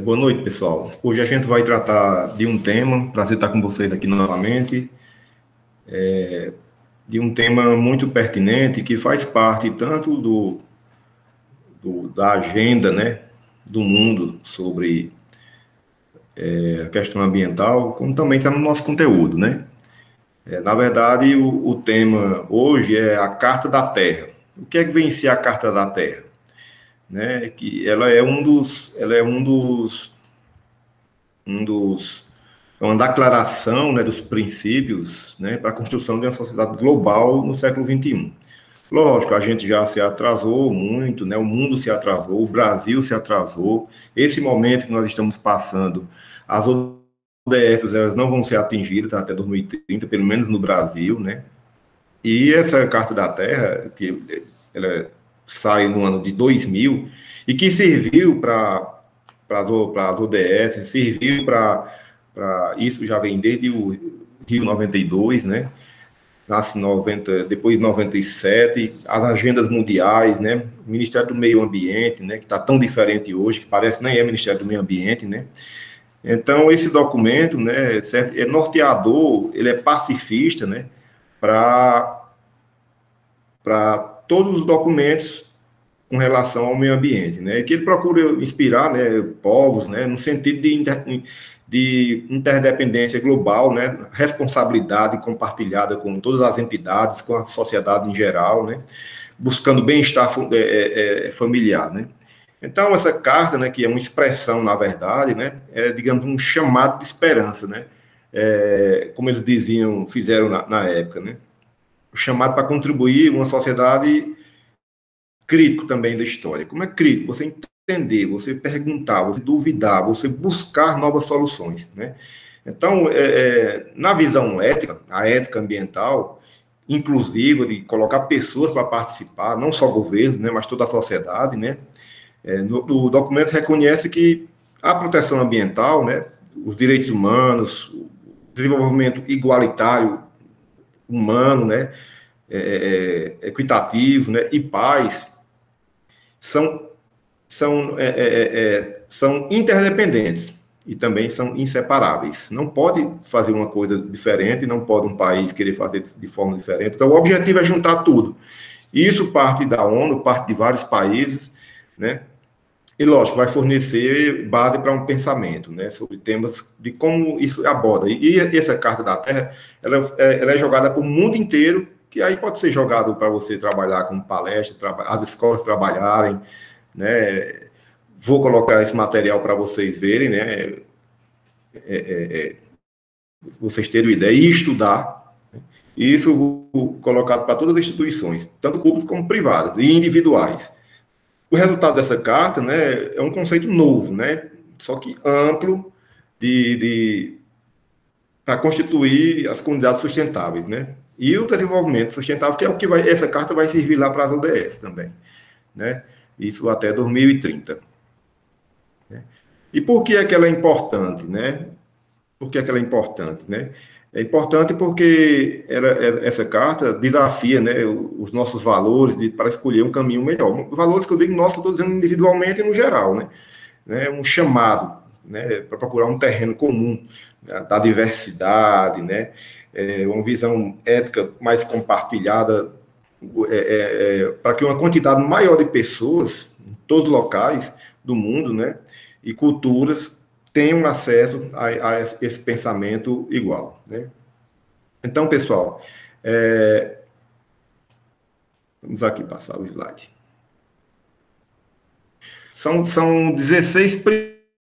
Boa noite, pessoal. Hoje a gente vai tratar de um tema, prazer estar com vocês aqui novamente, de um tema muito pertinente que faz parte tanto da agenda, né, do mundo sobre a questão ambiental, como também está no nosso conteúdo, né? Na verdade, o tema hoje é a Carta da Terra. O que é que vem ser a Carta da Terra? Né? Que ela é um dos é uma declaração, né, dos princípios, né, para a construção de uma sociedade global no século XXI. Lógico, a gente já se atrasou muito, né, o mundo se atrasou, o Brasil se atrasou. Esse momento que nós estamos passando, as ODS elas não vão ser atingidas até 2030, pelo menos no Brasil, né? E essa Carta da Terra, que ela sai no ano de 2000, e que serviu para as ODS, serviu isso já vem desde o Rio 92, né? Nasce 90, depois 97, as agendas mundiais, né? O Ministério do Meio Ambiente, né? Que está tão diferente hoje, que parece nem é Ministério do Meio Ambiente, né? Então, esse documento, né, é norteador, ele é pacifista, né? Para todos os documentos com relação ao meio ambiente, né? Que ele procura inspirar, né, povos, né, no sentido de interdependência global, né, responsabilidade compartilhada com todas as entidades, com a sociedade em geral, né, buscando bem-estar familiar, né. Então, essa carta, né, que é uma expressão, na verdade, né, é, digamos, um chamado de esperança, né, como eles diziam, fizeram na época, né, o chamado para contribuir uma sociedade crítico também da história. Como é crítico? Você entender, você perguntar, você duvidar, você buscar novas soluções, né? Então, na visão ética, a ética ambiental, inclusiva, de colocar pessoas para participar, não só governos, né, mas toda a sociedade, né? O documento reconhece que a proteção ambiental, né, os direitos humanos, o desenvolvimento igualitário humano, né, equitativo, né, e paz são, são interdependentes e também são inseparáveis. Não pode fazer uma coisa diferente, não pode um país querer fazer de forma diferente. Então, o objetivo é juntar tudo. E isso parte da ONU, parte de vários países, né? E, lógico, vai fornecer base para um pensamento, né, sobre temas de como isso aborda. E essa Carta da Terra, ela é jogada para o mundo inteiro, que aí pode ser jogado para você trabalhar com palestra, as escolas trabalharem, né? Vou colocar esse material para vocês verem, né? Vocês terem uma ideia e estudar. E isso colocado para todas as instituições, tanto públicas como privadas e individuais. O resultado dessa carta, né, é um conceito novo, né? Só que amplo para constituir as comunidades sustentáveis, né? E o desenvolvimento sustentável, que é o que essa carta vai servir lá para as ODS também, né? Isso até 2030. Né? E por que é que ela é importante, né? Por que é que ela é importante, né? É importante porque essa carta desafia, né, os nossos valores para escolher um caminho melhor. Valores que eu digo nós, que eu estou dizendo individualmente e no geral, né? Um chamado, né, para procurar um terreno comum, né, da diversidade, né? Uma visão ética mais compartilhada, para que uma quantidade maior de pessoas, em todos os locais do mundo, né, e culturas, tenham acesso a esse pensamento igual, né? Então, pessoal, vamos aqui passar o slide. São 16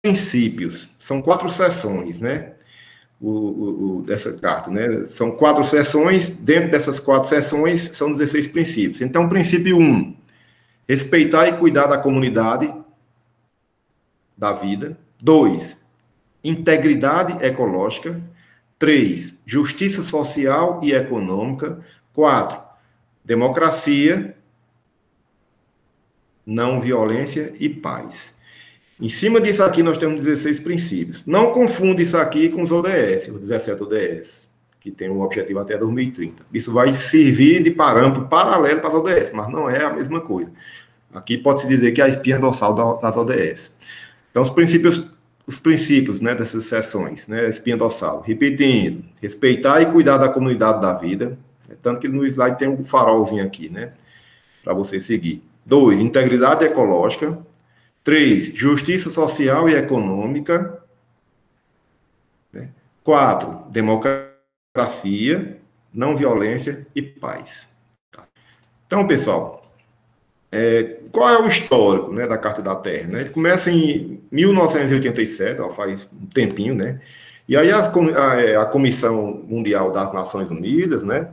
princípios, são 4 sessões, né? Dessa carta, né? São 4 sessões, dentro dessas 4 sessões são 16 princípios. Então, princípio 1, respeitar e cuidar da comunidade, da vida. 2, integridade ecológica. 3, justiça social e econômica. 4, democracia, não violência e paz. Em cima disso aqui, nós temos 16 princípios. Não confunda isso aqui com os ODS, os 17 ODS, que tem um objetivo até 2030. Isso vai servir de parâmetro paralelo para as ODS, mas não é a mesma coisa. Aqui pode-se dizer que é a espinha dorsal das ODS. Então, os princípios, né, dessas sessões, né, espinha dorsal, repetindo, respeitar e cuidar da comunidade da vida, tanto que no slide tem um farolzinho aqui, né, para você seguir. 2, integridade ecológica. 3, justiça social e econômica. 4, democracia, não violência e paz. Então, pessoal, qual é o histórico, né, da Carta da Terra? Né? Ele começa em 1987, ó, faz um tempinho, né? E aí a Comissão Mundial das Nações Unidas, né,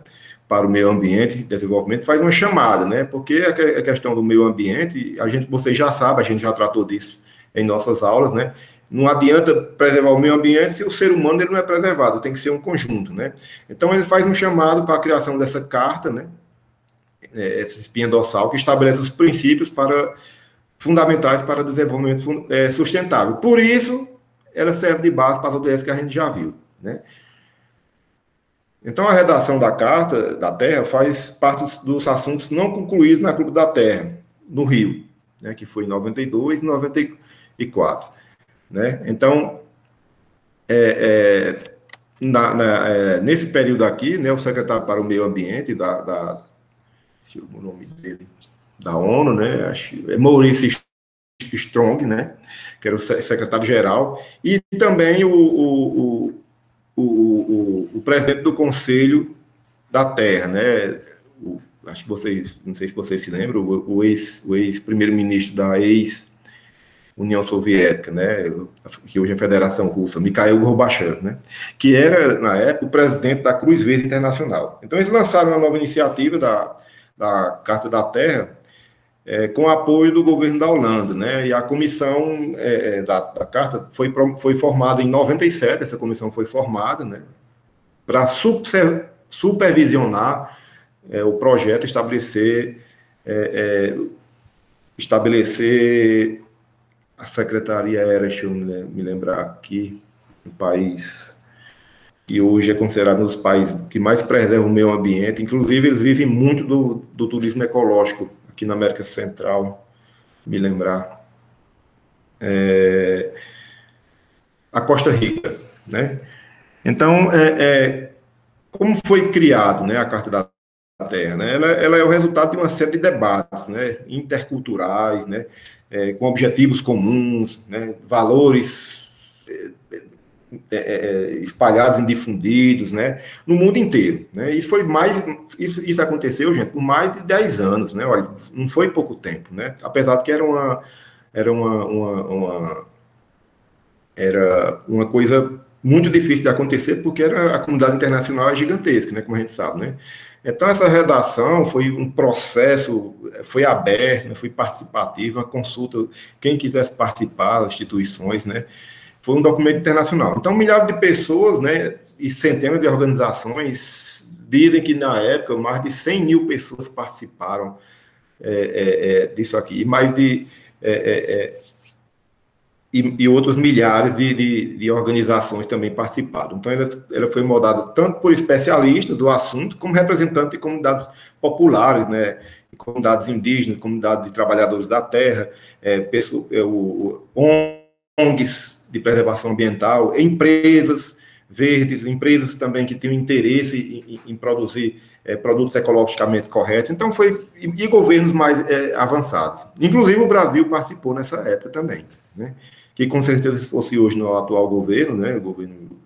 para o Meio Ambiente e Desenvolvimento faz uma chamada, né? Porque a questão do meio ambiente, vocês já sabem, a gente já tratou disso em nossas aulas, né? Não adianta preservar o meio ambiente se o ser humano ele não é preservado, tem que ser um conjunto, né? Então ele faz um chamado para a criação dessa carta, né? Essa espinha dorsal que estabelece os princípios fundamentais para o desenvolvimento sustentável. Por isso, ela serve de base para as ODS que a gente já viu, né? Então, a redação da Carta da Terra faz parte dos assuntos não concluídos na Clube da Terra, no Rio, né, que foi em 92 e 94. Né? Então, nesse período aqui, né, o secretário para o Meio Ambiente deixa eu ver o nome dele, da ONU, né, é Maurice Strong, né, que era o secretário-geral, e também o presidente do Conselho da Terra, né, acho que vocês, não sei se vocês se lembram, o ex-primeiro-ministro da União Soviética, né, que hoje é a Federação Russa, Mikhail Gorbachev, né, que era, na época, o presidente da Cruz Verde Internacional. Então, eles lançaram uma nova iniciativa da Carta da Terra, com apoio do governo da Holanda, né, e a comissão da Carta foi formada em 97, essa comissão foi formada, né, para supervisionar o projeto, estabelecer a secretaria era, deixa eu me lembrar aqui, um país que hoje é considerado um dos países que mais preserva o meio ambiente, inclusive eles vivem muito do turismo ecológico aqui na América Central, me lembrar. A Costa Rica, né? Então, como foi criado, né, a Carta da Terra, né? Ela é o resultado de uma série de debates, né, interculturais, né, com objetivos comuns, né, valores espalhados e difundidos, né, no mundo inteiro, né? Isso aconteceu, gente, por mais de 10 anos, né? Olha, não foi pouco tempo, né? Apesar de que era uma coisa muito difícil de acontecer, porque a comunidade internacional é gigantesca, né, como a gente sabe, né? Então, essa redação foi um processo, foi aberto, né, foi participativo, uma consulta, quem quisesse participar, as instituições, né? Foi um documento internacional. Então, milhares de pessoas, né, e centenas de organizações dizem que, na época, mais de 100 mil pessoas participaram disso aqui, e mais de... E outros milhares de organizações também participaram. Então, ela foi moldada tanto por especialistas do assunto, como representantes de comunidades populares, né, comunidades indígenas, comunidades de trabalhadores da terra, ONGs de preservação ambiental, empresas verdes, empresas também que têm interesse em produzir produtos ecologicamente corretos. Então, e governos mais avançados. Inclusive, o Brasil participou nessa época também, né? Que com certeza, se fosse hoje no atual governo, né, o governo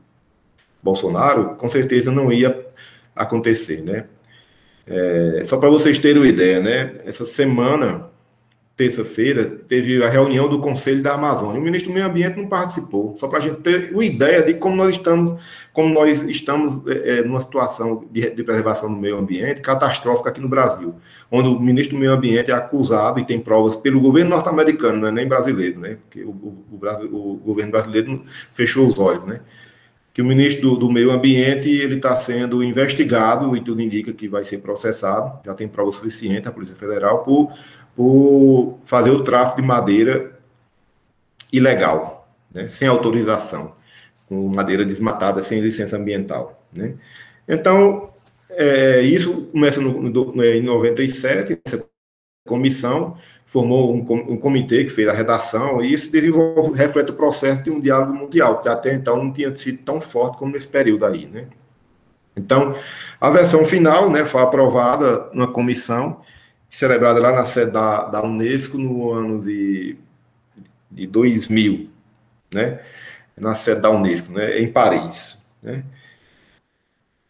Bolsonaro, com certeza não ia acontecer, né? Só para vocês terem uma ideia, né, essa semana, terça-feira, teve a reunião do Conselho da Amazônia. O ministro do Meio Ambiente não participou, só para a gente ter uma ideia de como nós estamos numa situação de preservação do meio ambiente catastrófica aqui no Brasil, onde o ministro do Meio Ambiente é acusado e tem provas pelo governo norte-americano, não é nem brasileiro, né? Porque o governo brasileiro fechou os olhos, né? Que o ministro do Meio Ambiente ele está sendo investigado e tudo indica que vai ser processado, já tem prova suficiente a Polícia Federal por fazer o tráfico de madeira ilegal, né, sem autorização, com madeira desmatada, sem licença ambiental, né? Então, isso começa em 97, essa comissão, formou um comitê que fez a redação, e isso reflete o processo de um diálogo mundial, que até então não tinha sido tão forte como nesse período aí, né? Então, a versão final, né, foi aprovada numa comissão, celebrada lá na sede da Unesco no ano de 2000, né, na sede da Unesco, né, em Paris, né.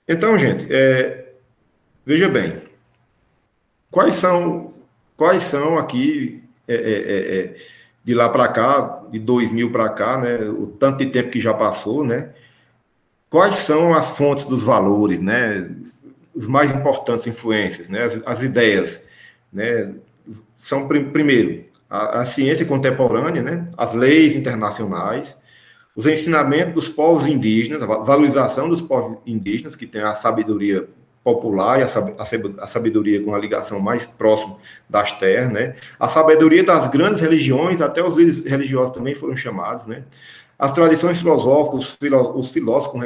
Então, gente, veja bem, quais são aqui, de lá para cá, de 2000 para cá, né, o tanto de tempo que já passou, né, quais são as fontes dos valores, né, os mais importantes influências, né, as ideias, né, são, primeiro, a ciência contemporânea, né, as leis internacionais, os ensinamentos dos povos indígenas, a valorização dos povos indígenas, que tem a sabedoria popular e a sabedoria com a ligação mais próxima das terras, né, a sabedoria das grandes religiões, até os líderes religiosos também foram chamados, né, as tradições filosóficas, os filósofos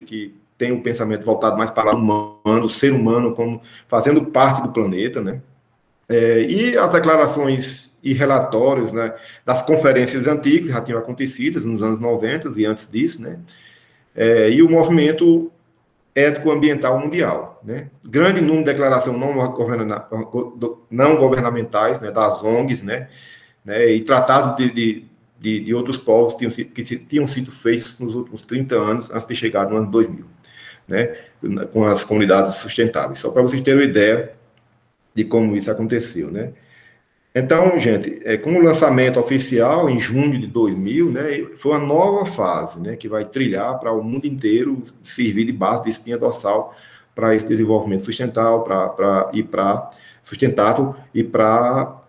que têm um pensamento voltado mais para o humano, o ser humano como fazendo parte do planeta, né, e as declarações e relatórios, né, das conferências antigas, que já tinham acontecido nos anos 90 e antes disso, né, e o movimento ético-ambiental mundial, né, grande número de declarações não governamentais, né, das ONGs, né, e tratados de outros povos que tinham sido feitos nos últimos 30 anos, antes de chegar no ano 2000, né, com as comunidades sustentáveis. Só para vocês terem uma ideia de como isso aconteceu, né. Então, gente, com o lançamento oficial em junho de 2000, né, foi uma nova fase, né, que vai trilhar para o mundo inteiro, servir de base de espinha dorsal para esse desenvolvimento sustentável, sustentável e para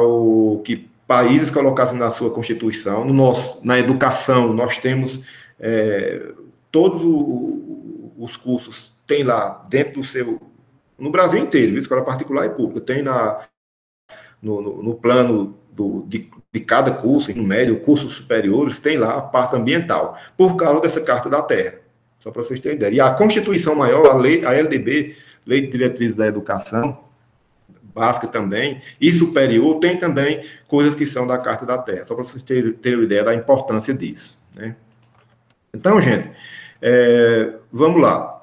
o que países colocassem na sua Constituição. Na educação, nós temos todos os cursos, tem lá dentro do seu, no Brasil inteiro, escola particular e pública, tem no plano de cada curso, ensino médio, cursos superiores, tem lá a parte ambiental, por causa dessa Carta da Terra, só para vocês terem ideia. E a Constituição Maior, a LDB, Lei de Diretrizes da Educação, básica também, e superior, tem também coisas que são da Carta da Terra, só para vocês terem uma ideia da importância disso, né? Então, gente, vamos lá.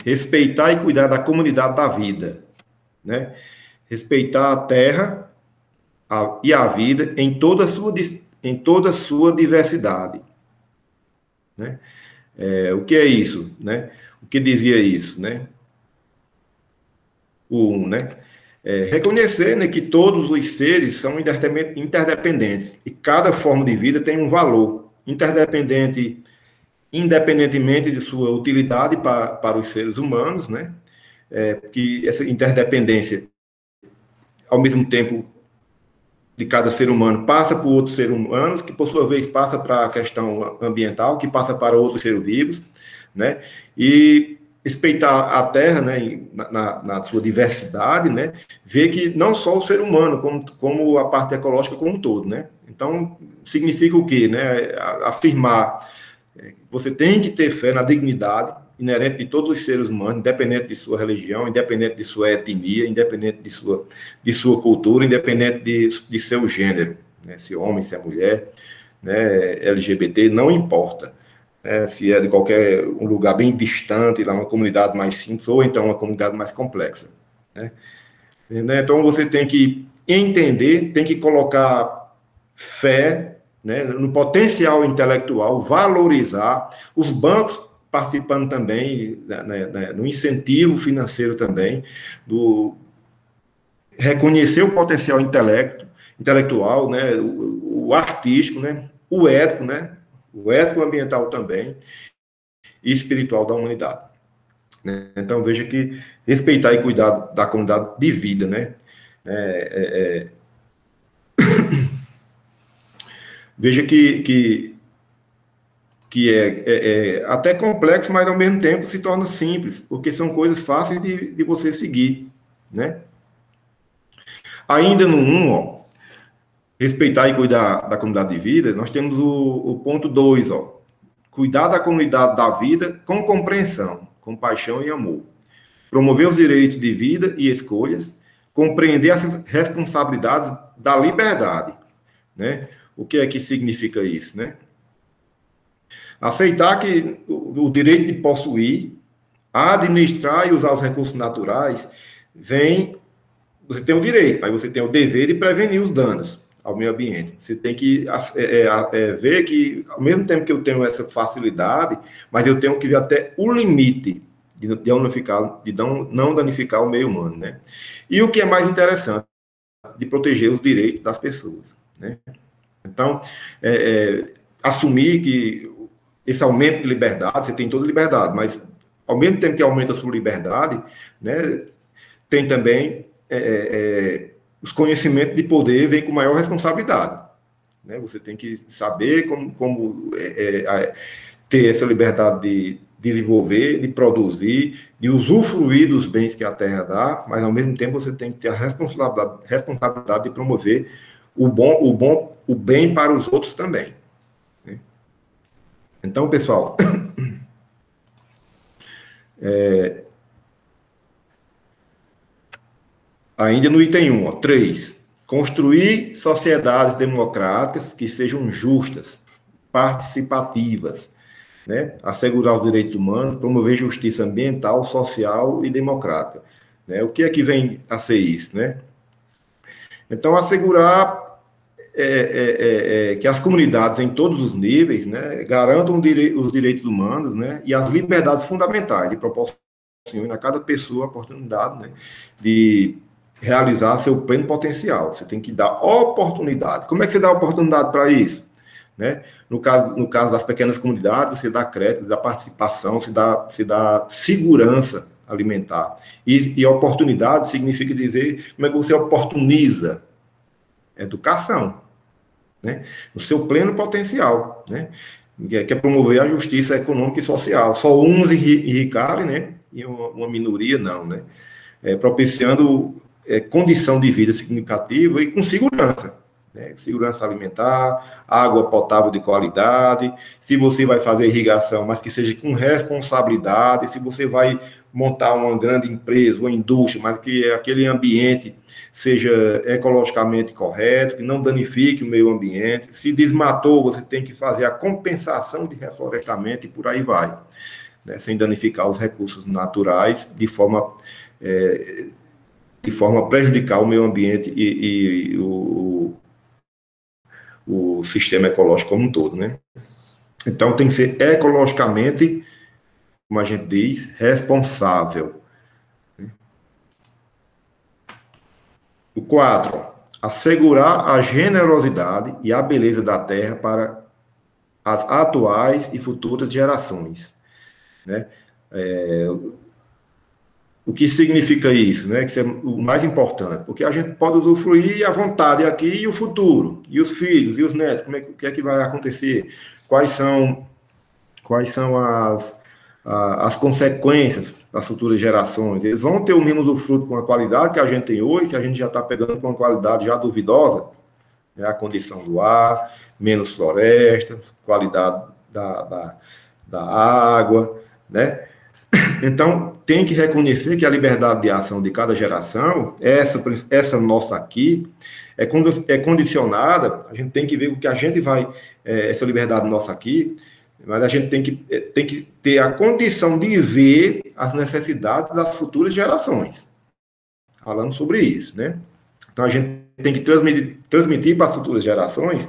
Respeitar e cuidar da comunidade da vida, né? Respeitar a terra e a vida em toda a sua diversidade, né? O que é isso, né? O que dizia isso, né? Né? Reconhecer, né, que todos os seres são interdependentes e cada forma de vida tem um valor independentemente de sua utilidade para os seres humanos, né? Que essa interdependência, ao mesmo tempo, de cada ser humano passa por outros seres humanos, que por sua vez passa para a questão ambiental, que passa para outros seres vivos, né? E respeitar a Terra, né, na sua diversidade, né? Ver que não só o ser humano, como a parte ecológica como um todo, né? Então, significa o quê, né? Afirmar você tem que ter fé na dignidade inerente de todos os seres humanos, independente de sua religião, independente de sua etnia, independente de sua cultura, independente de seu gênero, né? Se homem, se é mulher, né? LGBT, não importa, né? Se é de qualquer um lugar bem distante, lá uma comunidade mais simples, ou então uma comunidade mais complexa, né? Então você tem que entender, tem que colocar fé, né, no potencial intelectual, valorizar os bancos participando também, né, no incentivo financeiro também, reconhecer o potencial intelectual, né, o artístico, né, o ético ambiental também, e espiritual da humanidade, né? Então veja que respeitar e cuidar da comunidade de vida, né, veja que é até complexo, mas ao mesmo tempo se torna simples, porque são coisas fáceis de você seguir, né? Ainda no 1, ó, respeitar e cuidar da comunidade de vida, nós temos o ponto 2, ó. Cuidar da comunidade da vida com compreensão, compaixão e amor. Promover os direitos de vida e escolhas, compreender as responsabilidades da liberdade, né? O que é que significa isso, né? Aceitar que o direito de possuir, administrar e usar os recursos naturais você tem o direito, mas você tem o dever de prevenir os danos ao meio ambiente. Você tem que ver que, ao mesmo tempo que eu tenho essa facilidade, mas eu tenho que ver até o limite de não danificar o meio humano, né? E o que é mais interessante, de proteger os direitos das pessoas, né? Então, assumir que esse aumento de liberdade, você tem toda liberdade, mas ao mesmo tempo que aumenta a sua liberdade, né, tem também os conhecimentos de poder vêm com maior responsabilidade, né? Você tem que saber como ter essa liberdade de desenvolver, de produzir, de usufruir dos bens que a terra dá, mas ao mesmo tempo você tem que ter a responsabilidade de promover o bem para os outros também, né? Então, pessoal, ainda no item 1, 3, construir sociedades democráticas que sejam justas, participativas, né? Assegurar os direitos humanos, promover justiça ambiental, social e democrática, né? O que é que vem a ser isso, né? Então, assegurar que as comunidades em todos os níveis, né, garantam os direitos humanos, né, e as liberdades fundamentais, e proporcionem a cada pessoa a oportunidade, né, de realizar seu pleno potencial. Você tem que dar oportunidade. Como é que você dá oportunidade para isso? Né? No caso das pequenas comunidades, você dá créditos, dá participação, se dá segurança alimentar. E oportunidade significa dizer como é que você oportuniza educação, né? No seu pleno potencial, né? Que é promover a justiça econômica e social. Só uns enricarem, né? E uma minoria não, né? Propiciando condição de vida significativa e com segurança, né? Segurança alimentar, água potável de qualidade. Se você vai fazer irrigação, mas que seja com responsabilidade. Se você vai montar uma grande empresa, uma indústria, mas que aquele ambiente seja ecologicamente correto, que não danifique o meio ambiente. Se desmatou, você tem que fazer a compensação de reflorestamento e por aí vai, né? Sem danificar os recursos naturais de forma a prejudicar o meio ambiente e o sistema ecológico como um todo, né? Então, tem que ser ecologicamente, como a gente diz, responsável. O 4, assegurar a generosidade e a beleza da terra para as atuais e futuras gerações, né? O que significa isso, né? Que isso é o mais importante, porque a gente pode usufruir à vontade aqui e o futuro, e os filhos, e os netos, o que é que vai acontecer? Quais são as consequências das futuras gerações? Eles vão ter o mesmo do fruto com a qualidade que a gente tem hoje, que a gente já está pegando com uma qualidade já duvidosa, né? A condição do ar, menos florestas, qualidade da água, né? Então, tem que reconhecer que a liberdade de ação de cada geração, essa nossa aqui, é condicionada, a gente tem que ver o que a gente vai, essa liberdade nossa aqui, mas a gente tem que ter a condição de ver as necessidades das futuras gerações. Falando sobre isso, né? Então, a gente tem que transmitir para as futuras gerações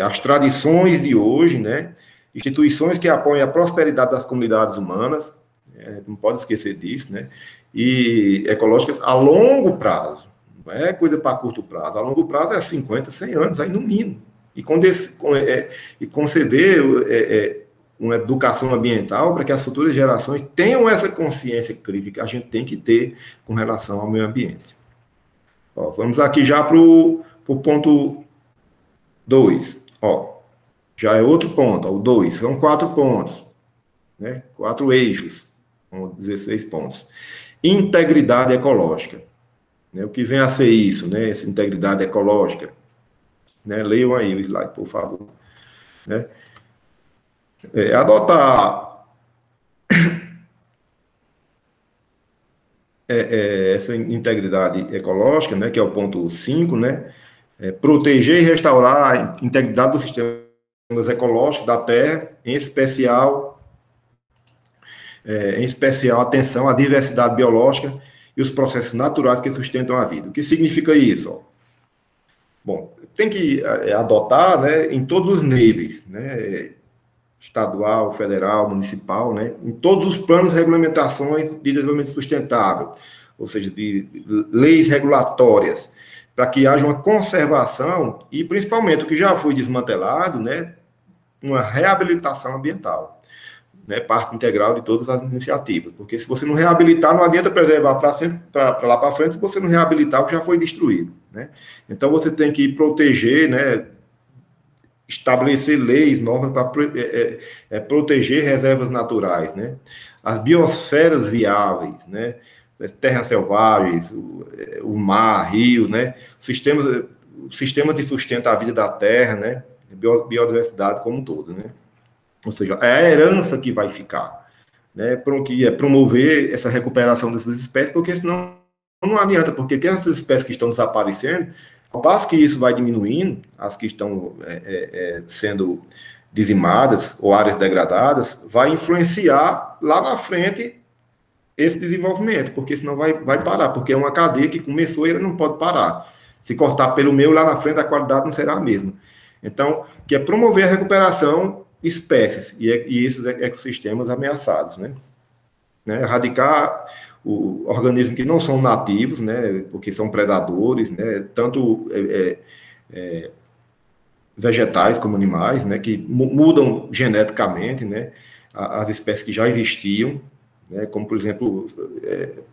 as tradições de hoje, né? Instituições que apoiam a prosperidade das comunidades humanas, não pode esquecer disso, né? E ecológicas a longo prazo, não é coisa para curto prazo, a longo prazo é 50, 100 anos, aí no mínimo. E conceder uma educação ambiental para que as futuras gerações tenham essa consciência crítica que a gente tem que ter com relação ao meio ambiente. Ó, vamos aqui já para o ponto 2. Ó, já é outro ponto, ó, o 2, são 4 pontos, né? 4 eixos, com 16 pontos. Integridade ecológica, né? O que vem a ser isso, né? Essa integridade ecológica, né? Leiam aí o slide, por favor. Né? Adotar essa integridade ecológica, né, que é o ponto 5, né? Proteger e restaurar a integridade dos sistemas ecológicos da Terra, em especial atenção à diversidade biológica e os processos naturais que sustentam a vida. O que significa isso? Bom, tem que adotar, né, em todos os níveis, né, estadual, federal, municipal, né, em todos os planos e regulamentações de desenvolvimento sustentável, ou seja, de leis regulatórias, para que haja uma conservação e, principalmente, o que já foi desmantelado, né, uma reabilitação ambiental, né, parte integral de todas as iniciativas, porque se você não reabilitar, não adianta preservar para lá para frente se você não reabilitar o que já foi destruído, né? Então você tem que proteger, né, estabelecer leis, normas para proteger reservas naturais, né? As biosferas viáveis, né? As terras selvagens, o mar, rio, né? Sistemas de sustento à vida da terra, né? Biodiversidade como um todo, né? Ou seja, é a herança que vai ficar, né? Que é promover essa recuperação dessas espécies, porque senão não adianta, porque essas espécies que estão desaparecendo, ao passo que isso vai diminuindo, as que estão sendo dizimadas ou áreas degradadas, vai influenciar lá na frente esse desenvolvimento, porque senão vai parar, porque é uma cadeia que começou e ela não pode parar. Se cortar pelo meio, lá na frente a qualidade não será a mesma. Então, que é promover a recuperação de espécies e esses ecossistemas ameaçados, né? Erradicar organismos que não são nativos, né? Porque são predadores, né? Tanto vegetais como animais, né? Que mudam geneticamente, né? As espécies que já existiam, né, como, por exemplo,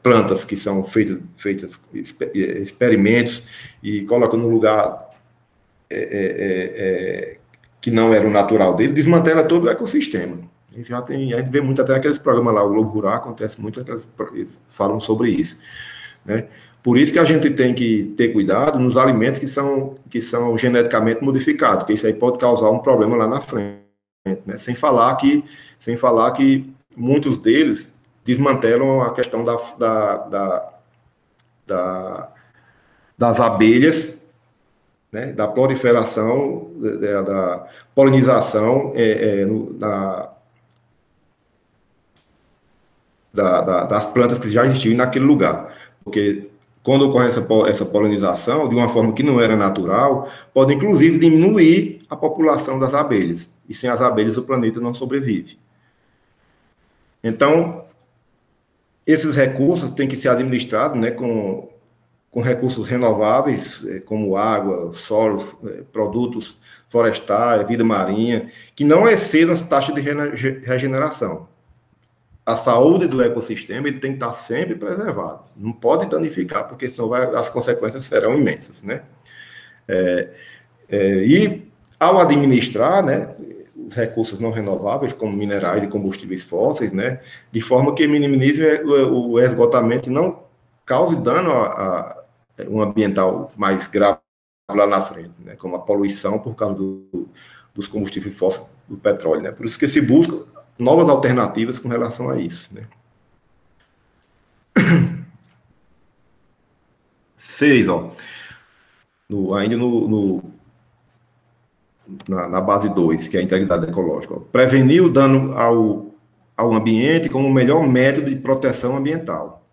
plantas que são feitas experimentos e colocam no lugar que não era o natural dele, desmantela todo o ecossistema. A gente vê muito até aqueles programas lá, o Globo Rural, acontece muito, falam sobre isso. Né? Por isso que a gente tem que ter cuidado nos alimentos que são geneticamente modificados, porque isso aí pode causar um problema lá na frente. Né? Sem falar que muitos deles desmantelam a questão das abelhas, né, da proliferação, da polinização das plantas que já existiam naquele lugar. Porque quando ocorre essa polinização, de uma forma que não era natural, pode inclusive diminuir a população das abelhas. E sem as abelhas o planeta não sobrevive. Então, esses recursos têm que ser administrados, né, com recursos renováveis, como água, solo, produtos florestais, vida marinha, que não excedam as taxas de regeneração. A saúde do ecossistema ele tem que estar sempre preservado. Não pode danificar, porque senão as consequências serão imensas, né? E ao administrar, né, os recursos não renováveis, como minerais e combustíveis fósseis, né, de forma que minimize o esgotamento e não cause dano a um ambiental mais grave lá na frente, né, como a poluição por causa dos combustíveis fósseis, do petróleo, né. Por isso que se busca novas alternativas com relação a isso, né. 6, ó, ainda na base 2, que é a integridade ecológica. Ó. Prevenir o dano ao ambiente como o melhor método de proteção ambiental.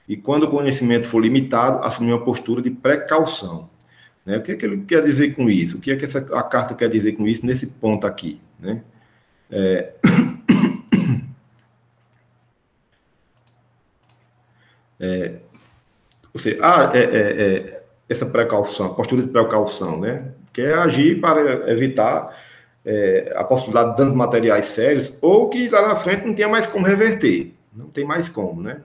E quando o conhecimento for limitado, assumir uma postura de precaução. Né? O que é que ele quer dizer com isso? O que é que a carta quer dizer com isso nesse ponto aqui? Né? Essa precaução, postura de precaução, né? Que é agir para evitar a possibilidade de danos materiais sérios ou que lá na frente não tenha mais como reverter. Não tem mais como, né?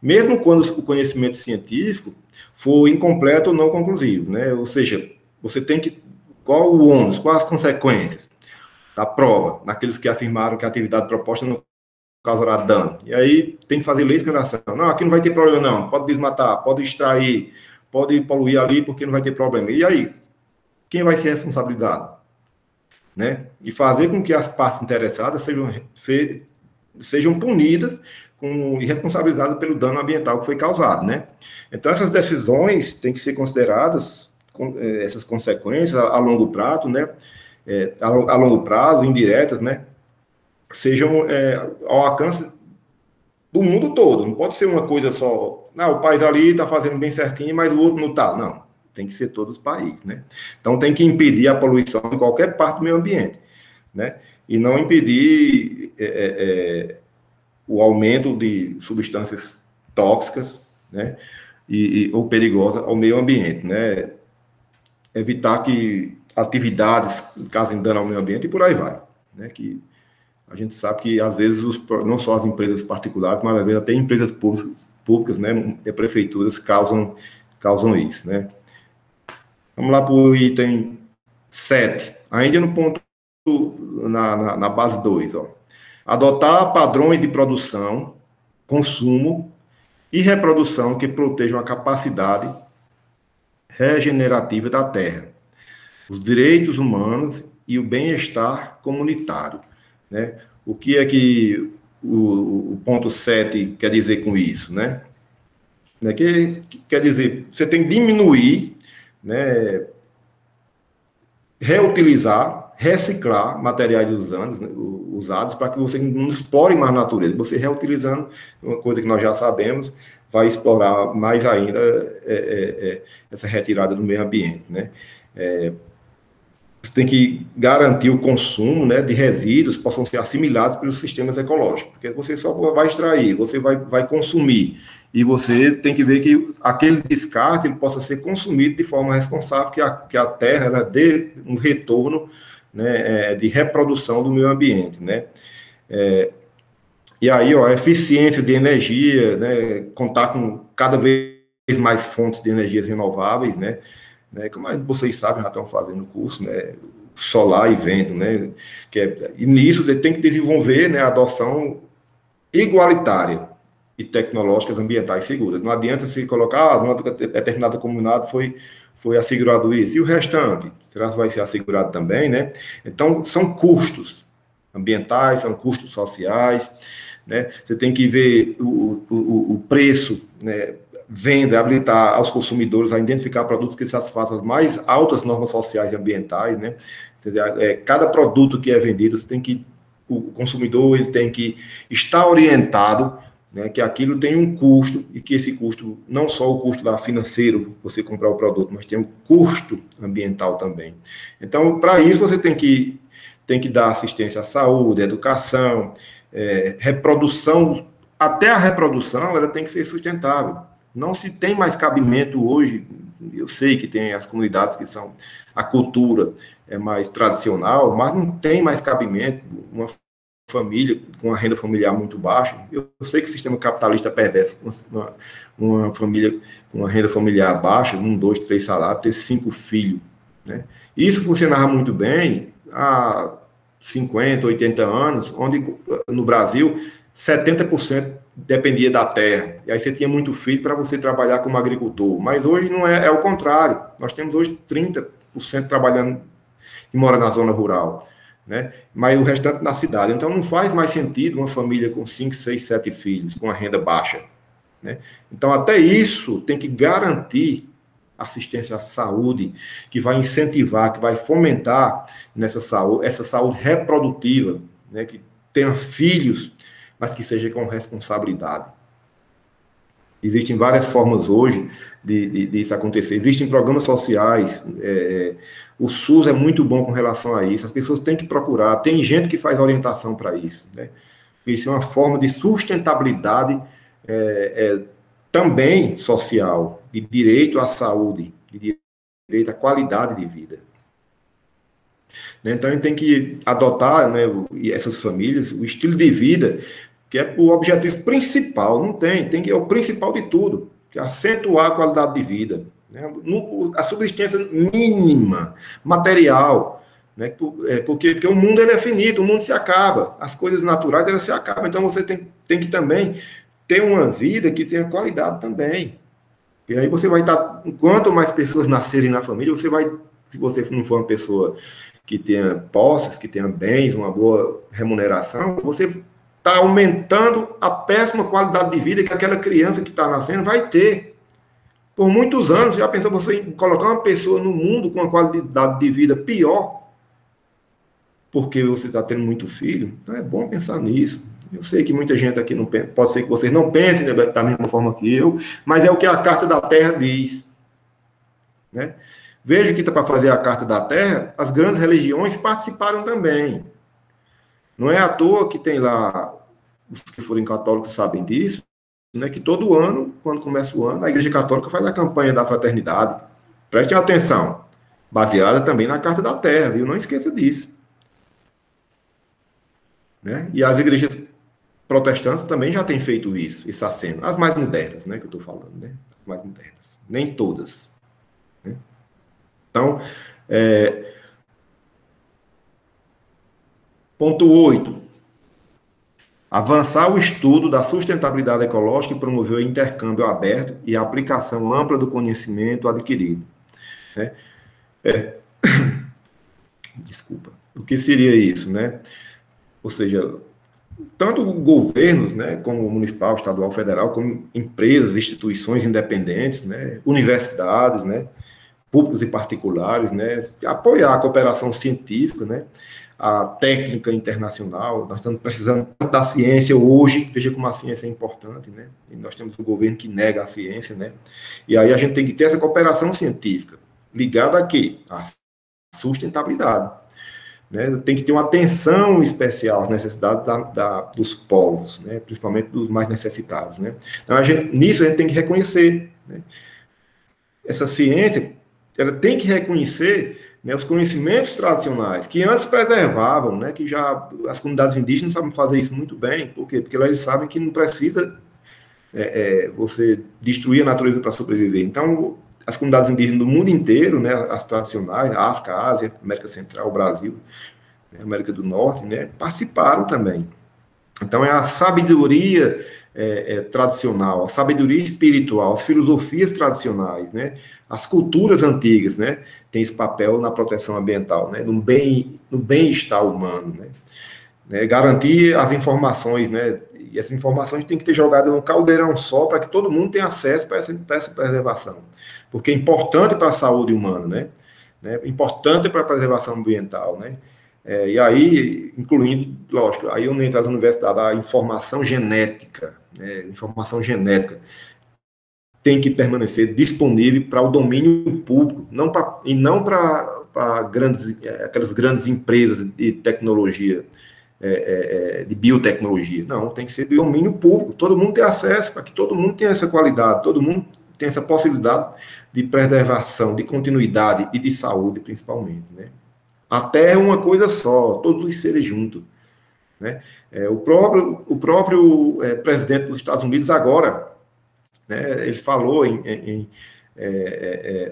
Mesmo quando o conhecimento científico for incompleto ou não conclusivo, né? Ou seja, você tem que... Qual o ônus, quais as consequências da prova, naqueles que afirmaram que a atividade proposta não causará dano. E aí tem que fazer leis com relação. Não, aqui não vai ter problema não, pode desmatar, pode extrair, pode poluir ali porque não vai ter problema. E aí? quem vai ser responsabilizado? Né? E fazer com que as partes interessadas sejam punidas e responsabilizadas pelo dano ambiental que foi causado, né? Então, essas decisões têm que ser consideradas, essas consequências a longo prazo, né? A longo prazo, indiretas, né? Sejam ao alcance do mundo todo. Não pode ser uma coisa só. Não, o país ali está fazendo bem certinho, mas o outro não está. Não, tem que ser todo o país, né? Então, tem que impedir a poluição em qualquer parte do meio ambiente, né? E não impedir o aumento de substâncias tóxicas, né? Ou perigosas ao meio ambiente, né? Evitar que atividades causem dano ao meio ambiente e por aí vai, né? Que a gente sabe que, às vezes, não só as empresas particulares, mas, às vezes, até empresas públicas, né, prefeituras, causam isso, né? Vamos lá para o item 7. Ainda no ponto, na base 2, ó. Adotar padrões de produção, consumo e reprodução que protejam a capacidade regenerativa da terra, os direitos humanos e o bem-estar comunitário, né? O que é que o ponto 7 quer dizer com isso, né? Que quer dizer, você tem que diminuir, né, reutilizar, reciclar materiais usados para que você não explore mais a natureza. Você reutilizando, uma coisa que nós já sabemos, vai explorar mais ainda essa retirada do meio ambiente, né? Você tem que garantir o consumo, né, de resíduos que possam ser assimilados pelos sistemas ecológicos, porque você só vai extrair, você vai consumir, e você tem que ver que aquele descarte ele possa ser consumido de forma responsável, que a terra ela dê um retorno, né, de reprodução do meio ambiente, né? E aí, ó, a eficiência de energia, né, contar com cada vez mais fontes de energias renováveis, né? Como vocês sabem, já estão fazendo o curso, né, solar e vento, né, e nisso tem que desenvolver, né, a adoção igualitária e tecnológicas ambientais seguras. Não adianta se colocar, uma determinada comunidade foi assegurado isso, e o restante, será que vai ser assegurado também, né? Então, são custos ambientais, são custos sociais, né? Você tem que ver o preço, né, venda, habilitar aos consumidores a identificar produtos que satisfaçam as mais altas normas sociais e ambientais, né? Cada produto que é vendido, o consumidor ele tem que estar orientado, né, que aquilo tem um custo e que esse custo, não só o custo financeiro, você comprar o produto, mas tem um custo ambiental também. Então, para isso, você tem que dar assistência à saúde, à educação, reprodução, até a reprodução, ela tem que ser sustentável. Não se tem mais cabimento hoje, eu sei que tem as comunidades que são, a cultura é mais tradicional, mas não tem mais cabimento uma família com uma renda familiar muito baixa. Eu sei que o sistema capitalista é perverso, uma família com uma renda familiar baixa, 1, 2, 3 salários, ter 5 filhos, né? Isso funcionava muito bem há 50, 80 anos, onde no Brasil 70% dependia da terra, e aí você tinha muito filho para você trabalhar como agricultor, mas hoje não é o contrário, nós temos hoje 30% trabalhando e mora na zona rural, né? Mas o restante na cidade, então não faz mais sentido uma família com 5, 6, 7 filhos, com a renda baixa, né? Então até isso tem que garantir assistência à saúde, que vai incentivar, que vai fomentar essa saúde reprodutiva, né? Que tenha filhos, mas que seja com responsabilidade. Existem várias formas hoje de isso acontecer. Existem programas sociais, o SUS é muito bom com relação a isso, as pessoas têm que procurar, tem gente que faz orientação para isso, né? Isso é uma forma de sustentabilidade também social, de direito à saúde, de direito à qualidade de vida. Então, a gente tem que adotar, né, essas famílias, o estilo de vida, que é o objetivo principal, tem que é o principal de tudo, que é acentuar a qualidade de vida, né, a subsistência mínima, material, né, porque o mundo ele é finito, o mundo se acaba, as coisas naturais elas se acabam, então você tem que também ter uma vida que tenha qualidade também, e aí você vai estar, quanto mais pessoas nascerem na família, você vai se você não for uma pessoa que tenha posses, que tenha bens, uma boa remuneração, você está aumentando a péssima qualidade de vida que aquela criança que está nascendo vai ter. Por muitos anos, já pensou você em colocar uma pessoa no mundo com uma qualidade de vida pior, porque você está tendo muito filho? Então é bom pensar nisso. Eu sei que muita gente aqui não pensa, pode ser que vocês não pensem da mesma forma que eu, mas é o que a Carta da Terra diz. Né? Veja que para fazer a Carta da Terra, as grandes religiões participaram também. Não é à toa que tem lá, os que forem católicos sabem disso, né, que todo ano, quando começa o ano, a Igreja Católica faz a campanha da fraternidade. Prestem atenção, baseada também na Carta da Terra, viu? Não esqueça disso. Né? E as igrejas protestantes também já têm feito isso, esse aceno. As mais modernas, né, que eu estou falando, né? As mais modernas. Nem todas. Né? Então, ponto 8. Avançar o estudo da sustentabilidade ecológica e promover o intercâmbio aberto e a aplicação ampla do conhecimento adquirido. Né? Desculpa. O que seria isso, né? Ou seja, tanto governos, né, como municipal, estadual, federal, como empresas, instituições independentes, né, universidades, né, públicas e particulares, né, apoiar a cooperação científica, né, a técnica internacional. Nós estamos precisando da ciência hoje, veja como a ciência é importante, né, e nós temos um governo que nega a ciência, né, e aí a gente tem que ter essa cooperação científica, ligada a quê? A sustentabilidade. Né, tem que ter uma atenção especial às necessidades dos povos, né, principalmente dos mais necessitados. Né. Então, nisso a gente tem que reconhecer. Né, essa ciência, ela tem que reconhecer, né, os conhecimentos tradicionais, que antes preservavam, né, que já as comunidades indígenas sabem fazer isso muito bem. Por quê? Porque lá eles sabem que não precisa você destruir a natureza para sobreviver. Então, as comunidades indígenas do mundo inteiro, né, as tradicionais, a África, a Ásia, América Central, o Brasil, né, América do Norte, né, participaram também. Então, é a sabedoria tradicional, a sabedoria espiritual, as filosofias tradicionais, né, as culturas antigas, né, tem esse papel na proteção ambiental, né, no bem-estar humano, né, garantir as informações, né, e essas informações têm que ter jogado num caldeirão só para que todo mundo tenha acesso para essa preservação. Porque é importante para a saúde humana, né? Importante para a preservação ambiental, né? E aí, incluindo, lógico, aí onde entra as universidades, a informação genética, né? Informação genética tem que permanecer disponível para o domínio público, e não para aquelas grandes empresas de tecnologia, de biotecnologia. Não, tem que ser de domínio público. Todo mundo tem acesso, para que todo mundo tenha essa qualidade, todo mundo tem essa possibilidade de preservação, de continuidade e de saúde, principalmente, né? A Terra é uma coisa só, todos os seres juntos, né? O próprio presidente dos Estados Unidos agora, né, ele falou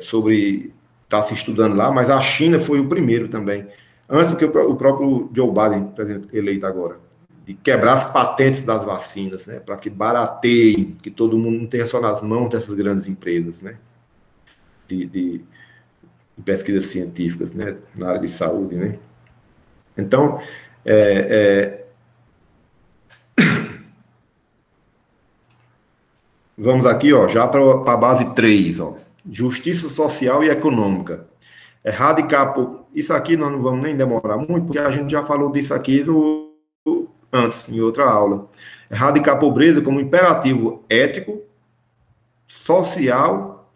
sobre está se estudando lá, mas a China foi o primeiro também, antes do que o próprio Joe Biden, presidente eleito agora, de quebrar as patentes das vacinas, né, para que barateiem, que todo mundo não tenha só nas mãos dessas grandes empresas, né, de pesquisas científicas, né, na área de saúde, né. Então, vamos aqui, ó, já para a base 3, ó, justiça social e econômica. Erradicar, isso aqui nós não vamos nem demorar muito, porque a gente já falou disso aqui antes, em outra aula. Erradicar a pobreza como imperativo ético, social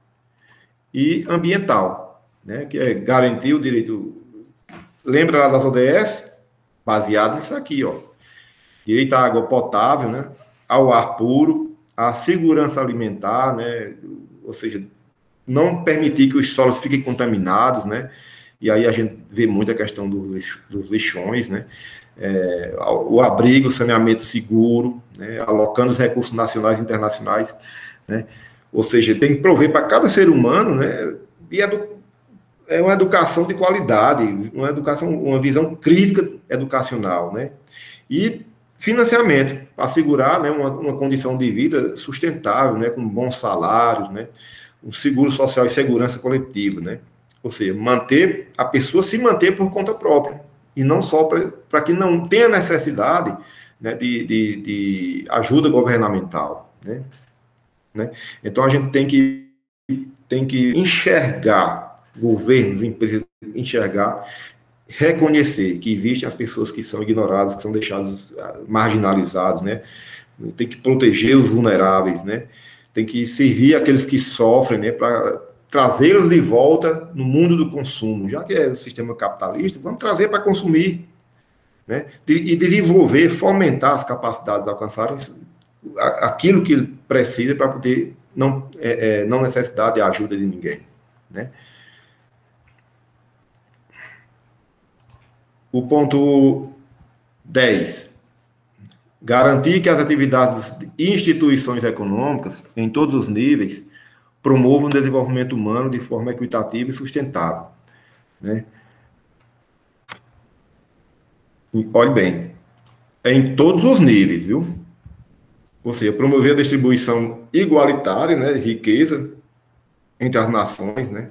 e ambiental, né? Que é garantir o direito. Lembra lá das ODS? Baseado nisso aqui, ó. Direito à água potável, né? Ao ar puro, à segurança alimentar, né? Ou seja, não permitir que os solos fiquem contaminados, né? E aí a gente vê muita questão dos lixões, né? O abrigo, o saneamento seguro, né? Alocando os recursos nacionais e internacionais, né? Ou seja, tem que prover para cada ser humano, né? Uma educação de qualidade, uma visão crítica educacional, né? E financiamento, assegurar, né, uma condição de vida sustentável, né, com bons salários, né, um seguro social e segurança coletiva, né, Ou seja, manter a pessoa se manter por conta própria, e não só para que não tenha necessidade, né, de ajuda governamental, né? Então a gente tem que enxergar, governos, empresas, enxergar, reconhecer que existem as pessoas que são ignoradas, que são deixadas marginalizadas, né? Tem que proteger os vulneráveis, né? Tem que servir aqueles que sofrem, né? Para trazê-los de volta no mundo do consumo. Já que é o sistema capitalista, vamos trazer para consumir, né? E desenvolver, fomentar as capacidades, alcançarem aquilo que precisa para poder não necessitar de ajuda de ninguém, né? O ponto 10. Garantir que as atividades e instituições econômicas, em todos os níveis, promovam o desenvolvimento humano de forma equitativa e sustentável, né? E, olhe bem, é em todos os níveis, viu? Ou seja, promover a distribuição igualitária, né, de riqueza entre as nações, né?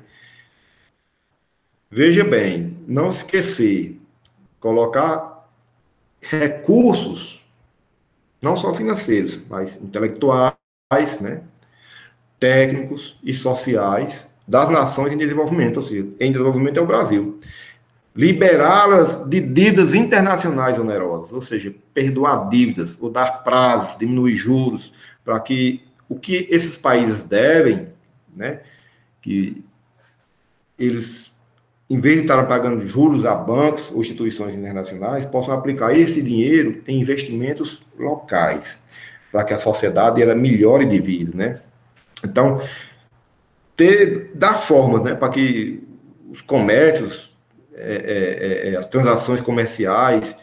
Veja bem, não esquecer, colocar recursos, não só financeiros, mas intelectuais, né, técnicos e sociais das nações em desenvolvimento, ou seja, em desenvolvimento é o Brasil. Liberá-las de dívidas internacionais onerosas, ou seja, perdoar dívidas, ou dar prazos, diminuir juros, para que o que esses países devem, né, que eles, em vez de estarem pagando juros a bancos ou instituições internacionais, possam aplicar esse dinheiro em investimentos locais, para que a sociedade ela melhore de vida, né? Então, dar formas, né, para que os comércios, as transações comerciais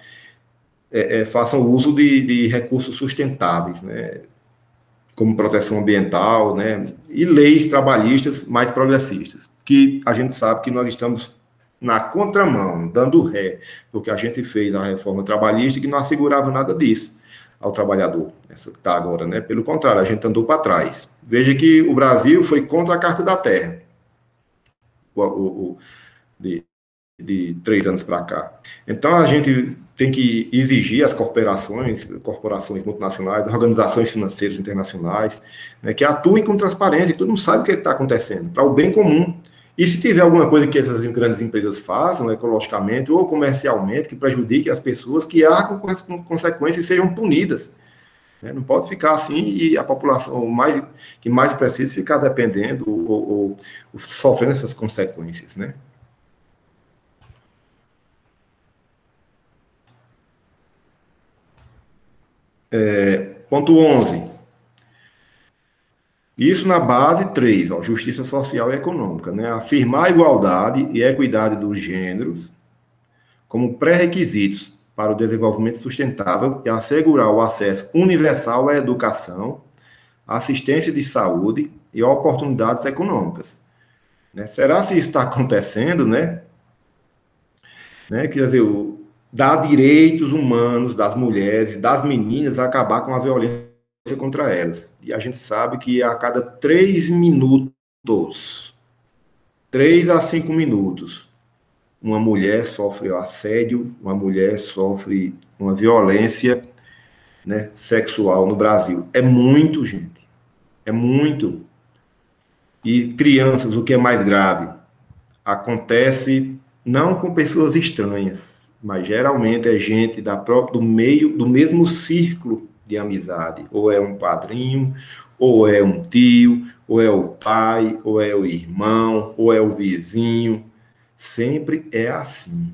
façam uso de recursos sustentáveis, né, como proteção ambiental, né, e leis trabalhistas mais progressistas, que a gente sabe que nós estamos na contramão, dando ré, porque a gente fez a reforma trabalhista que não assegurava nada disso ao trabalhador, essa que está agora, né? Pelo contrário, a gente andou para trás. Veja que o Brasil foi contra a Carta da Terra, de 3 anos para cá. Então, a gente tem que exigir às corporações multinacionais, organizações financeiras internacionais, né, que atuem com transparência, que todo mundo sabe o que está acontecendo, para o bem comum. E se tiver alguma coisa que essas grandes empresas façam, ecologicamente ou comercialmente, que prejudique as pessoas, que arcam com as consequências e sejam punidas. Né? Não pode ficar assim e a população que mais precisa ficar dependendo ou sofrendo essas consequências, né? Ponto 11. Isso na base 3, ó, justiça social e econômica, né? Afirmar a igualdade e a equidade dos gêneros como pré-requisitos para o desenvolvimento sustentável e assegurar o acesso universal à educação, assistência de saúde e oportunidades econômicas. Né? Será se isso está acontecendo, né? Quer dizer, dar direitos humanos das mulheres, das meninas, a acabar com a violência contra elas. E a gente sabe que a cada 3 minutos, 3 a 5 minutos, uma mulher sofre assédio, uma mulher sofre uma violência, né, sexual no Brasil. É muito, gente. É muito. E crianças, o que é mais grave, acontece não com pessoas estranhas, mas geralmente é gente do meio, do mesmo círculo de amizade. Ou é um padrinho, ou é um tio, ou é o pai, ou é o irmão, ou é o vizinho. Sempre é assim.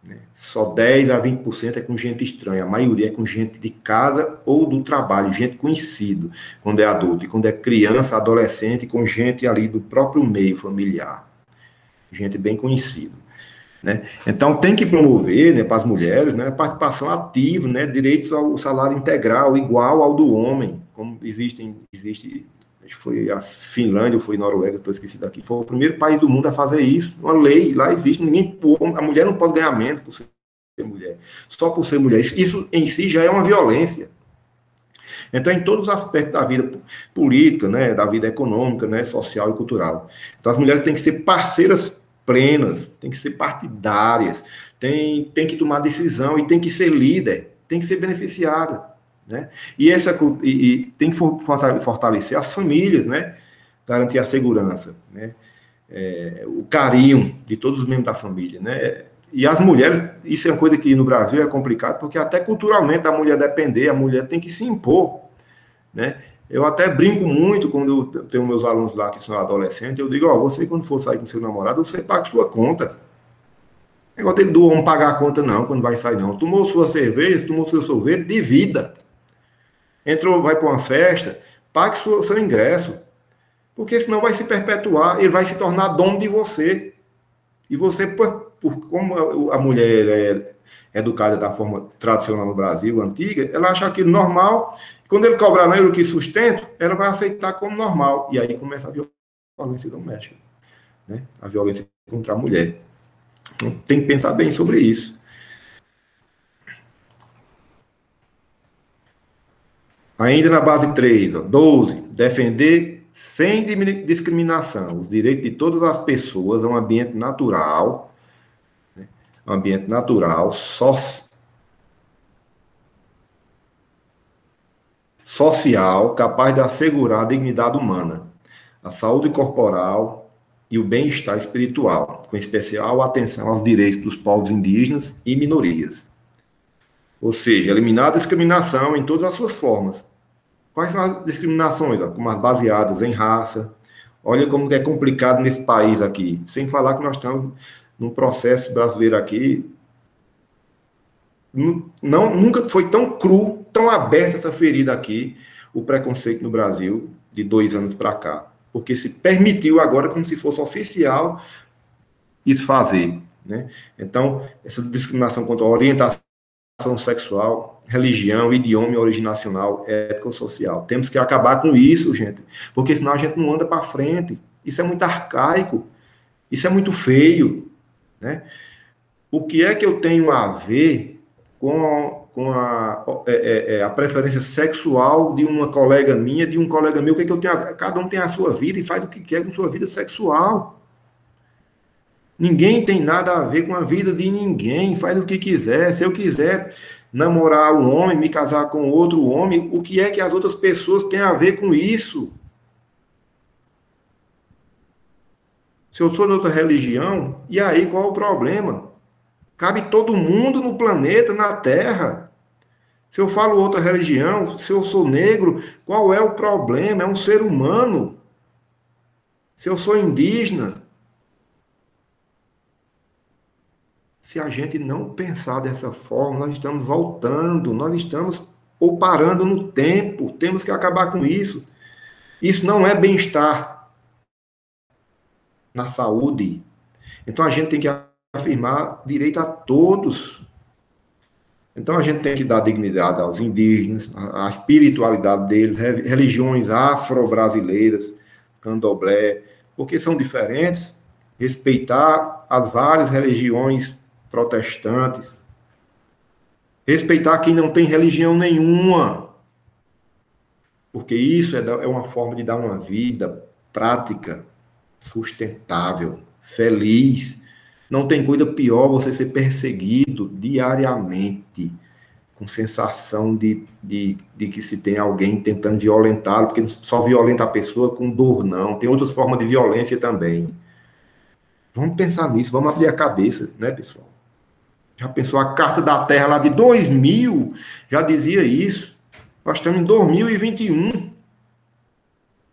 Né? Só 10 a 20% é com gente estranha. A maioria é com gente de casa ou do trabalho, gente conhecido, quando é adulto. E quando é criança, adolescente, com gente ali do próprio meio familiar. Gente bem conhecida. Né? Então, tem que promover, né, para as mulheres, né, a participação ativa, né, direitos ao salário integral, igual ao do homem, como existe, acho que foi a Finlândia, ou foi a Noruega, estou esquecido aqui, foi o primeiro país do mundo a fazer isso, uma lei, lá existe, a mulher não pode ganhar menos por ser mulher, só por ser mulher, isso em si já é uma violência. Então, em todos os aspectos da vida política, né, da vida econômica, né, social e cultural. Então, as mulheres têm que ser parceiras plenas, tem que ser partidárias, tem que tomar decisão e tem que ser líder, tem que ser beneficiada, né? E tem que fortalecer as famílias, né? Garantir a segurança, né? O carinho de todos os membros da família, né? E as mulheres, isso é uma coisa que no Brasil é complicado, porque até culturalmente a mulher depender, a mulher tem que se impor, né? Eu até brinco muito quando eu tenho meus alunos lá que são adolescentes, eu digo, ó, você quando for sair com seu namorado, você paga sua conta. Não é igual ele do homem pagar a conta não, quando vai sair não. Tomou sua cerveja, tomou seu sorvete, divida. Entrou, vai para uma festa, pague seu ingresso. Porque senão vai se perpetuar, ele vai se tornar dono de você. E você, como a mulher é educada da forma tradicional no Brasil, antiga, ela acha aquilo normal. Quando ele cobrar na euro que sustento, ela vai aceitar como normal. E aí começa a violência doméstica, né? A violência contra a mulher. Então, tem que pensar bem sobre isso. Ainda na base 3, 12, defender sem discriminação os direitos de todas as pessoas a um ambiente natural, né? Um ambiente natural, social, capaz de assegurar a dignidade humana, a saúde corporal e o bem-estar espiritual, com especial atenção aos direitos dos povos indígenas e minorias. Ou seja, eliminar a discriminação em todas as suas formas. Quais são as discriminações? Como as baseadas em raça. Olha como é complicado nesse país aqui. Sem falar que nós estamos num processo brasileiro aqui. Nunca foi tão cru, tão aberta essa ferida aqui, o preconceito no Brasil, de 2 anos para cá. Porque se permitiu agora como se fosse oficial isso fazer, né? Então, essa discriminação contra a orientação sexual, religião, idioma, origem nacional, étnico-social. Temos que acabar com isso, gente, porque senão a gente não anda para frente. Isso é muito arcaico, isso é muito feio, né? O que é que eu tenho a ver com a preferência sexual de uma colega minha, de um colega meu? O que é que eu tenho a ver? Cada um tem a sua vida e faz o que quer com sua vida sexual. Ninguém tem nada a ver com a vida de ninguém, faz o que quiser. Se eu quiser namorar um homem, me casar com outro homem, o que é que as outras pessoas têm a ver com isso? Se eu sou de outra religião, e aí qual é o problema? Cabe todo mundo no planeta, na Terra. Se eu falo outra religião, se eu sou negro, qual é o problema? É um ser humano. Se eu sou indígena, se a gente não pensar dessa forma, nós estamos voltando, nós estamos ou parando no tempo, temos que acabar com isso. Isso não é bem-estar na saúde. Então a gente tem que afirmar direito a todos. Então a gente tem que dar dignidade aos indígenas, a espiritualidade deles, religiões afro-brasileiras, candomblé, porque são diferentes, respeitar as várias religiões protestantes, respeitar quem não tem religião nenhuma, porque isso é uma forma de dar uma vida prática, sustentável, feliz. Não tem coisa pior você ser perseguido diariamente, com sensação de que se tem alguém tentando violentá-lo, porque só violenta a pessoa com dor, não. Tem outras formas de violência também. Vamos pensar nisso, vamos abrir a cabeça, né, pessoal? Já pensou? A Carta da Terra lá de 2000 já dizia isso. Nós estamos em 2021.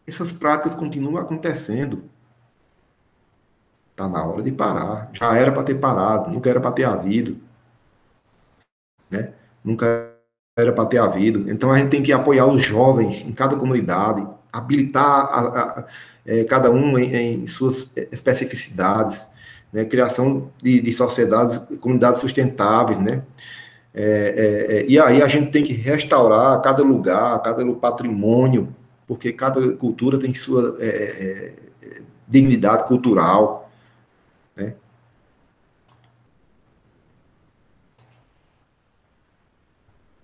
Essas práticas continuam acontecendo. Está na hora de parar. Já era para ter parado, nunca era para ter havido. Né? Nunca era para ter havido. Então a gente tem que apoiar os jovens em cada comunidade, habilitar cada um em suas especificidades. Né, criação de sociedades, comunidades sustentáveis, né? E aí a gente tem que restaurar cada lugar, cada patrimônio, porque cada cultura tem sua dignidade cultural, né?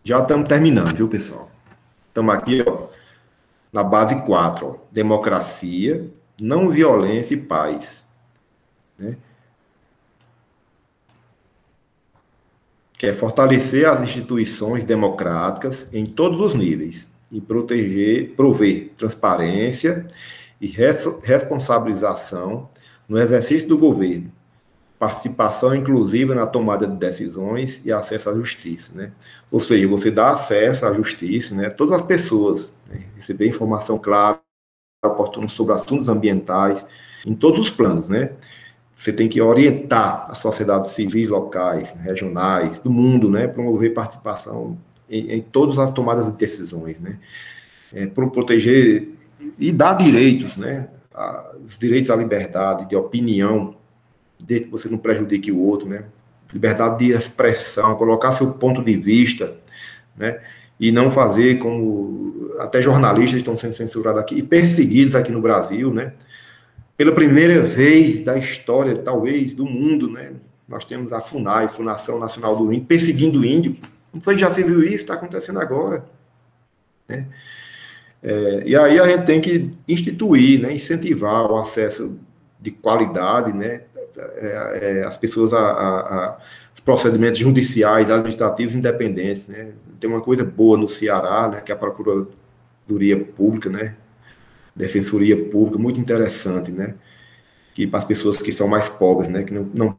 Já estamos terminando, viu, pessoal? Estamos aqui, ó, na base 4, ó, democracia, não violência e paz, né? que é fortalecer as instituições democráticas em todos os níveis e prover transparência e responsabilização no exercício do governo, participação inclusiva na tomada de decisões e acesso à justiça, né? Ou seja, você dá acesso à justiça, né? Todas as pessoas, né? Receber informação clara, oportuna sobre assuntos ambientais, em todos os planos, né? Você tem que orientar a sociedade civil locais, regionais, do mundo, né? Promover participação em todas as tomadas de decisões, né? Proteger e dar direitos, né? Os direitos à liberdade de opinião, desde que você não prejudique o outro, né? Liberdade de expressão, colocar seu ponto de vista, né? E não fazer como até jornalistas estão sendo censurados aqui e perseguidos aqui no Brasil, né? Pela primeira vez da história, talvez, do mundo, né? Nós temos a FUNAI, Fundação Nacional do Índio, perseguindo o índio. Não foi, já se viu isso? Está acontecendo agora, né? E aí a gente tem que instituir, né? Incentivar o acesso de qualidade, né? As pessoas os procedimentos judiciais, administrativos independentes, né? Tem uma coisa boa no Ceará, né? Que é a Procuradoria Pública, né? Defensoria Pública, muito interessante, né? Que para as pessoas que são mais pobres, né? Que não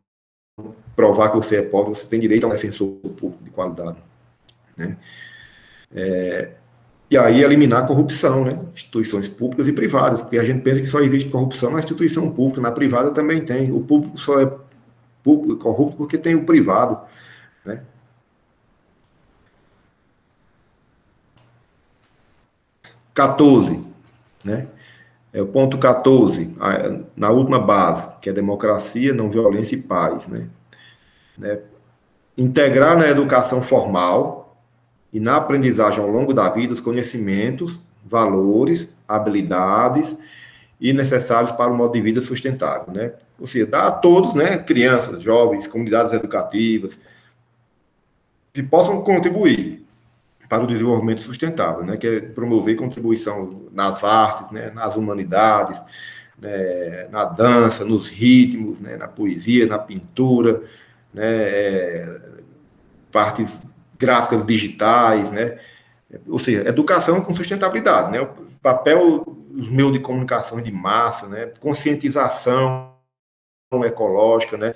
provar que você é pobre, você tem direito a um defensor público de qualidade, né? E aí eliminar a corrupção, né? Instituições públicas e privadas, porque a gente pensa que só existe corrupção na instituição pública, na privada também tem. O público só é público, corrupto porque tem o privado, né? 14, né? O ponto 14, na última base, que é democracia, não violência e paz, né? Integrar na educação formal e na aprendizagem ao longo da vida os conhecimentos, valores, habilidades e necessários para um modo de vida sustentável, né? Ou seja, dar a todos, né, crianças, jovens, comunidades educativas, que possam contribuir para o desenvolvimento sustentável, né, que é promover contribuição nas artes, né, nas humanidades, né, na dança, nos ritmos, né, na poesia, na pintura, né, partes gráficas digitais, né, ou seja, educação com sustentabilidade, né, o papel dos meios de comunicação de massa, né, conscientização ecológica, né,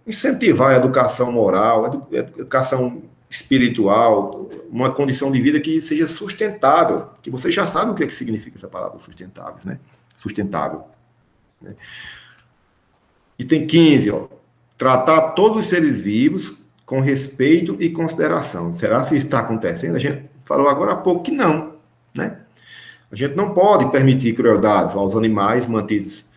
incentivar a educação moral, educação espiritual, uma condição de vida que seja sustentável, que você já sabe o que significa essa palavra sustentável, né? Sustentável. Né? Item 15, ó, tratar todos os seres vivos com respeito e consideração. Será que isso está acontecendo? A gente falou agora há pouco que não, né? A gente não pode permitir crueldades aos animais mantidos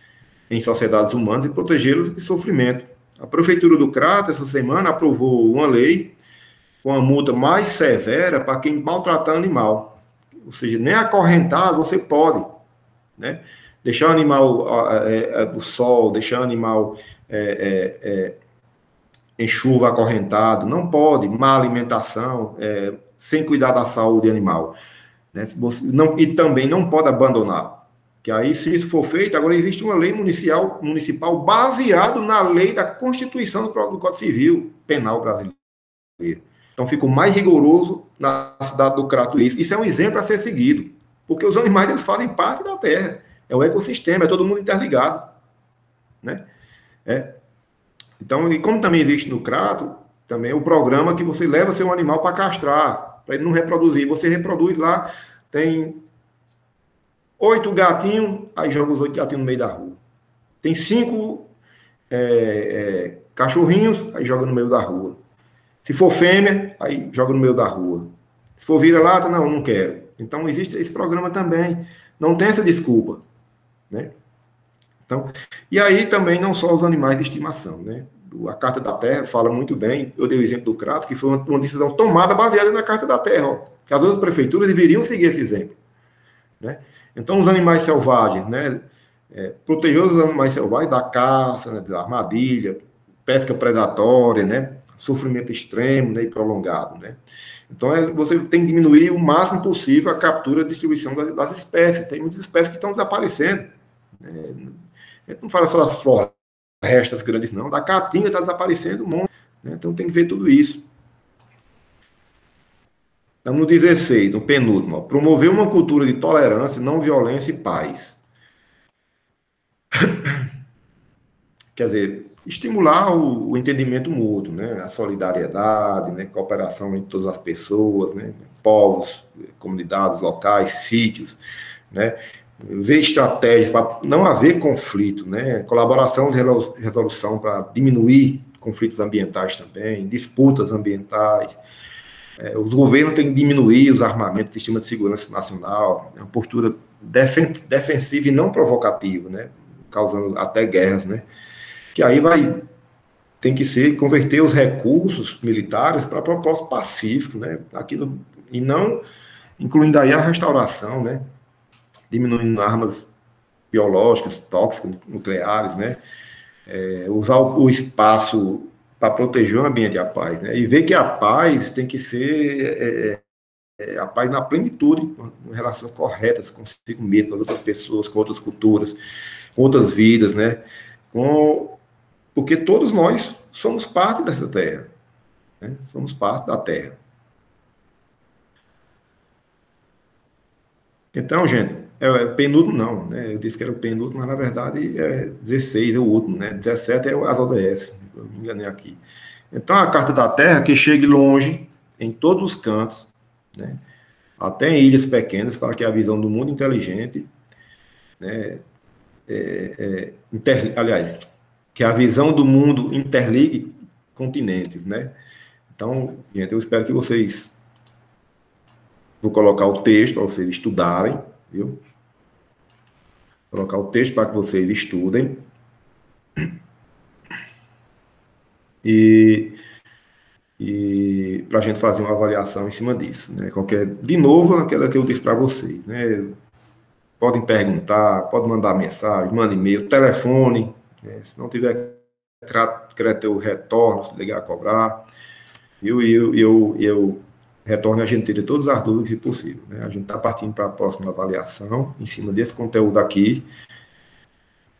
em sociedades humanas e protegê-los de sofrimento. A Prefeitura do Crato, essa semana, aprovou uma lei com a multa mais severa para quem maltratar animal. Ou seja, nem acorrentar você pode, né? Deixar o animal do sol, deixar o animal em chuva acorrentado, não pode. Má alimentação, sem cuidar da saúde animal. Né? E também não pode abandonar. Que aí, se isso for feito, agora existe uma lei municipal baseada na lei da Constituição do Código Civil Penal brasileiro. Então, ficou mais rigoroso na cidade do Crato. Isso é um exemplo a ser seguido, porque os animais eles fazem parte da terra, é o ecossistema, é todo mundo interligado, né? Então, e como também existe no Crato, também é o programa que você leva seu animal para castrar, para ele não reproduzir. Você reproduz lá, tem 8 gatinhos, aí joga os 8 gatinhos no meio da rua. Tem 5 cachorrinhos, aí joga no meio da rua. Se for fêmea, aí joga no meio da rua. Se for vira-lata, não quero. Então, existe esse programa também. Não tem essa desculpa, né? Então, e aí também não só os animais de estimação, né? A Carta da Terra fala muito bem, eu dei o exemplo do Crato, que foi uma decisão tomada baseada na Carta da Terra, ó, que as outras prefeituras deveriam seguir esse exemplo, né? Então, os animais selvagens, né? Proteger os animais selvagens da caça, né, da armadilha, pesca predatória, né? Sofrimento extremo, né, e prolongado, né? Então, você tem que diminuir o máximo possível a captura e a distribuição das espécies. Tem muitas espécies que estão desaparecendo. A gente não fala só das florestas grandes, não. Da caatinga está desaparecendo um monte. né? Então tem que ver tudo isso. Estamos no 16, no penúltimo. Ó, promover uma cultura de tolerância, não violência e paz. Quer dizer, estimular o entendimento mútuo, né? A solidariedade, né? Cooperação entre todas as pessoas, né? Povos, comunidades locais, sítios, né? Ver estratégias para não haver conflito, né? Colaboração de resolução para diminuir conflitos ambientais também, disputas ambientais. Os governos têm que diminuir os armamentos do sistema de segurança nacional, é uma postura defensiva e não provocativa, né? Causando até guerras, né? Que aí tem que ser converter os recursos militares para propósito pacífico, né? E não incluindo aí a restauração, né? Diminuindo armas biológicas, tóxicas, nucleares, né? Usar o espaço para proteger o ambiente e a paz, né? E ver que a paz tem que ser a paz na plenitude, com relações corretas consigo mesmo, com as outras pessoas, com outras culturas, com outras vidas, né? Porque todos nós somos parte dessa terra, né? Somos parte da terra. Então, gente, penúltimo não, né? Eu disse que era o penúltimo, mas na verdade é 16, é o último, né? 17 é as ODS, eu me enganei aqui. Então, a Carta da Terra, que chegue longe, em todos os cantos, né? Até em ilhas pequenas, para que a visão do mundo inteligente, né? Aliás, que a visão do mundo interligue continentes, né? Então, gente, eu espero que vocês. Vou colocar o texto para vocês estudarem, viu? Colocar o texto para que vocês estudem. E para a gente fazer uma avaliação em cima disso, né? De novo, aquela que eu disse para vocês, né? Podem perguntar, podem mandar mensagem, manda e-mail, telefone, né? Se não tiver crédito, eu retorno, se ligar a cobrar. Eu retorno a gente ter todas as dúvidas que possível, né? A gente está partindo para a próxima avaliação em cima desse conteúdo aqui,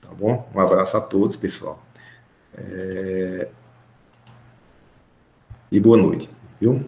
tá bom? Um abraço a todos, pessoal. E boa noite, viu?